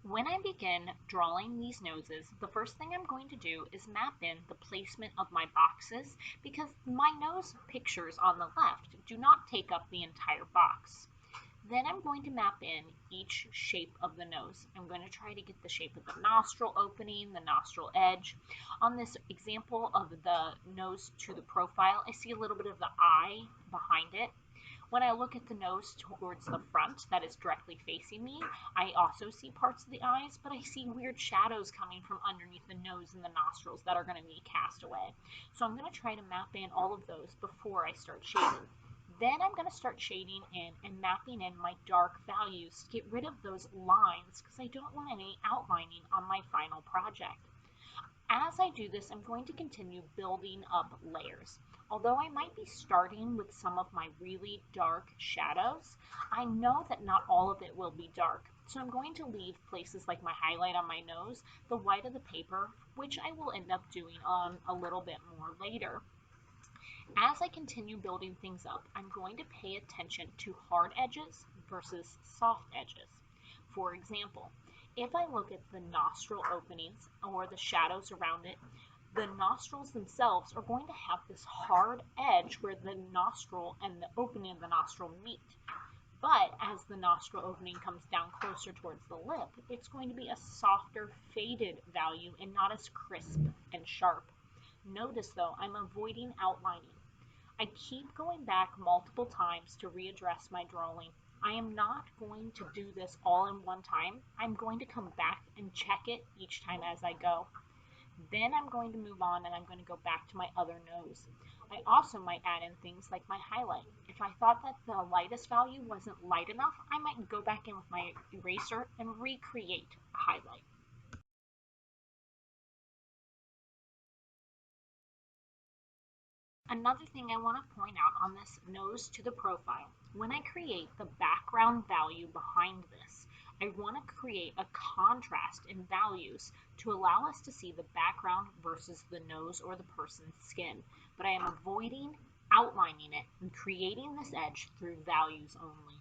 When I begin drawing these noses, the first thing I'm going to do is map in the placement of my boxes because my nose pictures on the left do not take up the entire box. Then I'm going to map in each shape of the nose. I'm going to try to get the shape of the nostril opening, the nostril edge. On this example of the nose to the profile, I see a little bit of the eye behind it. When I look at the nose towards the front that is directly facing me, I also see parts of the eyes, but I see weird shadows coming from underneath the nose and the nostrils that are going to be cast away. So I'm going to try to map in all of those before I start shading. Then I'm going to start shading in and mapping in my dark values to get rid of those lines because I don't want any outlining on my final project. As I do this, I'm going to continue building up layers. Although I might be starting with some of my really dark shadows, I know that not all of it will be dark. So I'm going to leave places like my highlight on my nose, the white of the paper, which I will end up doing on a little bit more later. As I continue building things up, I'm going to pay attention to hard edges versus soft edges. For example, if I look at the nostril openings or the shadows around it, the nostrils themselves are going to have this hard edge where the nostril and the opening of the nostril meet. But as the nostril opening comes down closer towards the lip, it's going to be a softer, faded value and not as crisp and sharp. Notice though, I'm avoiding outlining. I keep going back multiple times to readdress my drawing. I am not going to do this all in one time. I'm going to come back and check it each time as I go. Then I'm going to move on and I'm going to go back to my other nose. I also might add in things like my highlight. If I thought that the lightest value wasn't light enough, I might go back in with my eraser and recreate a highlight. Another thing I want to point out on this nose to the profile, when I create the background value behind this, I want to create a contrast in values to allow us to see the background versus the nose or the person's skin. But I am avoiding outlining it and creating this edge through values only.